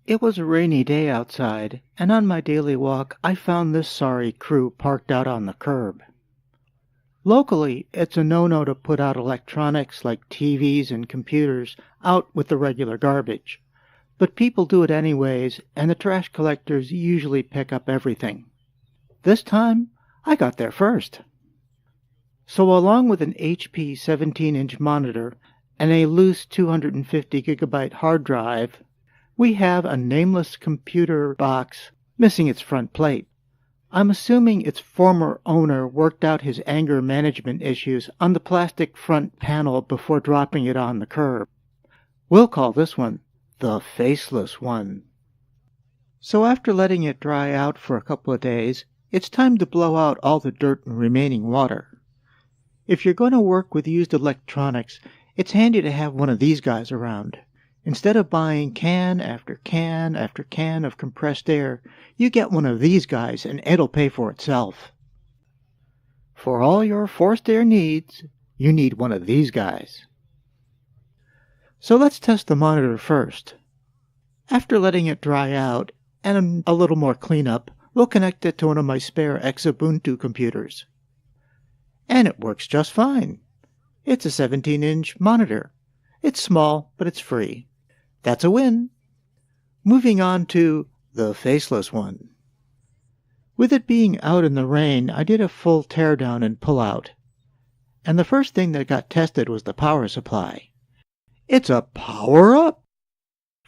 It was a rainy day outside, and on my daily walk I found this sorry crew parked out on the curb. Locally, it's a no-no to put out electronics like TVs and computers out with the regular garbage. But people do it anyways, and the trash collectors usually pick up everything. This time, I got there first. So along with an HP 17-inch monitor and a loose 250 gigabyte hard drive, we have a nameless computer box missing its front plate. I'm assuming its former owner worked out his anger management issues on the plastic front panel before dropping it on the curb. We'll call this one the faceless one. So after letting it dry out for a couple of days, it's time to blow out all the dirt and remaining water. If you're going to work with used electronics, it's handy to have one of these guys around. Instead of buying can after can after can of compressed air, you get one of these guys and it'll pay for itself. For all your forced air needs, you need one of these guys. So let's test the monitor first. After letting it dry out and a little more cleanup, we'll connect it to one of my spare Ubuntu computers. And it works just fine. It's a 17-inch monitor. It's small, but it's free. That's a win. Moving on to the faceless one. With it being out in the rain, I did a full teardown and pull-out. And the first thing that got tested was the power supply. It's a power-up!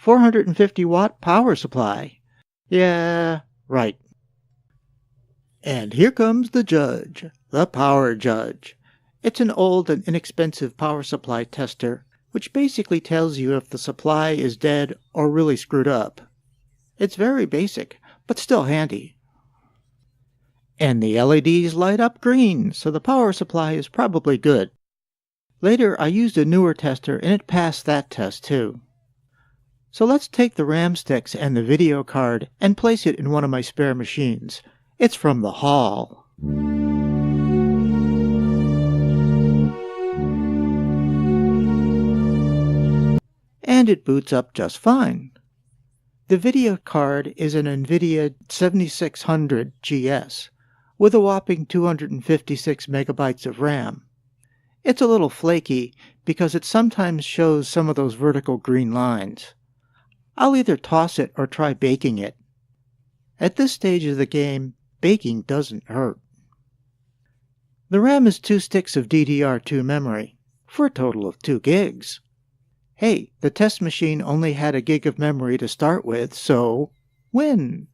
450-watt power supply. Yeah, right. And here comes the judge, the power judge. It's an old and inexpensive power supply tester, which basically tells you if the supply is dead or really screwed up. It's very basic, but still handy. And the LEDs light up green, so the power supply is probably good. Later, I used a newer tester, and it passed that test too. So let's take the RAM sticks and the video card and place it in one of my spare machines. It's from the hall. And it boots up just fine. The video card is an NVIDIA 7600 GS with a whopping 256 megabytes of RAM. It's a little flaky because it sometimes shows some of those vertical green lines. I'll either toss it or try baking it. At this stage of the game, baking doesn't hurt. The RAM is 2 sticks of DDR2 memory, for a total of 2 gigs. Hey, the test machine only had a gig of memory to start with, so win!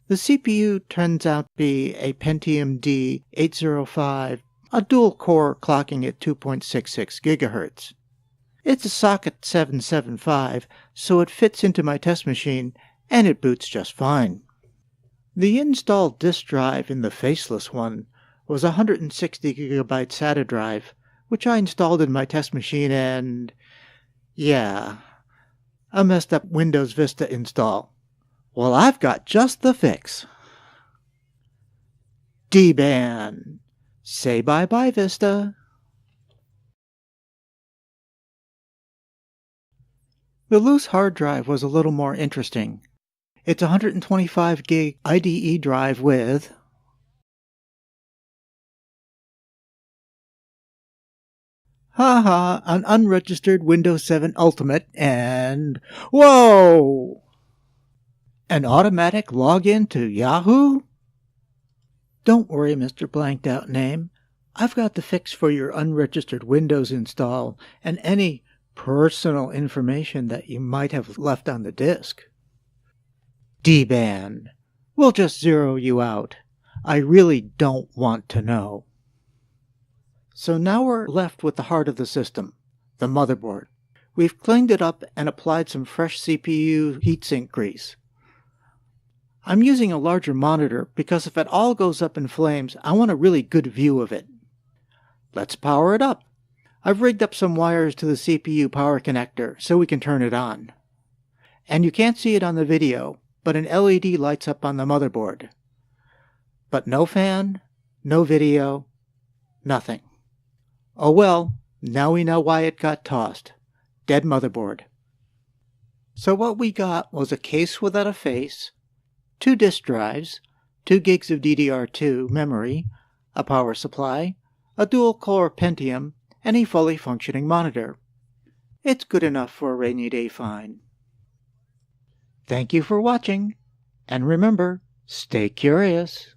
The CPU turns out to be a Pentium D 805, a dual core clocking at 2.66 GHz. It's a socket 775, so it fits into my test machine, and it boots just fine. The installed disk drive in the faceless one was a 160 GB SATA drive, which I installed in my test machine and... yeah, a messed up Windows Vista install. Well, I've got just the fix. D-Ban. Say bye-bye, Vista. The loose hard drive was a little more interesting. It's a 125 gig IDE drive with... an unregistered Windows 7 Ultimate and... whoa! An automatic login to Yahoo? Don't worry, Mr. Blanked Out Name. I've got the fix for your unregistered Windows install and any personal information that you might have left on the disk. D-Ban. We'll just zero you out. I really don't want to know. So now we're left with the heart of the system, the motherboard. We've cleaned it up and applied some fresh CPU heatsink grease. I'm using a larger monitor because if it all goes up in flames, I want a really good view of it. Let's power it up. I've rigged up some wires to the CPU power connector so we can turn it on. And you can't see it on the video, but an LED lights up on the motherboard. But no fan, no video, nothing. Oh well, now we know why it got tossed. Dead motherboard. So what we got was a case without a face, 2 disk drives, 2 gigs of DDR2 memory, a power supply, a dual-core Pentium, and a fully functioning monitor. It's good enough for a rainy day find. Thank you for watching, and remember, stay curious.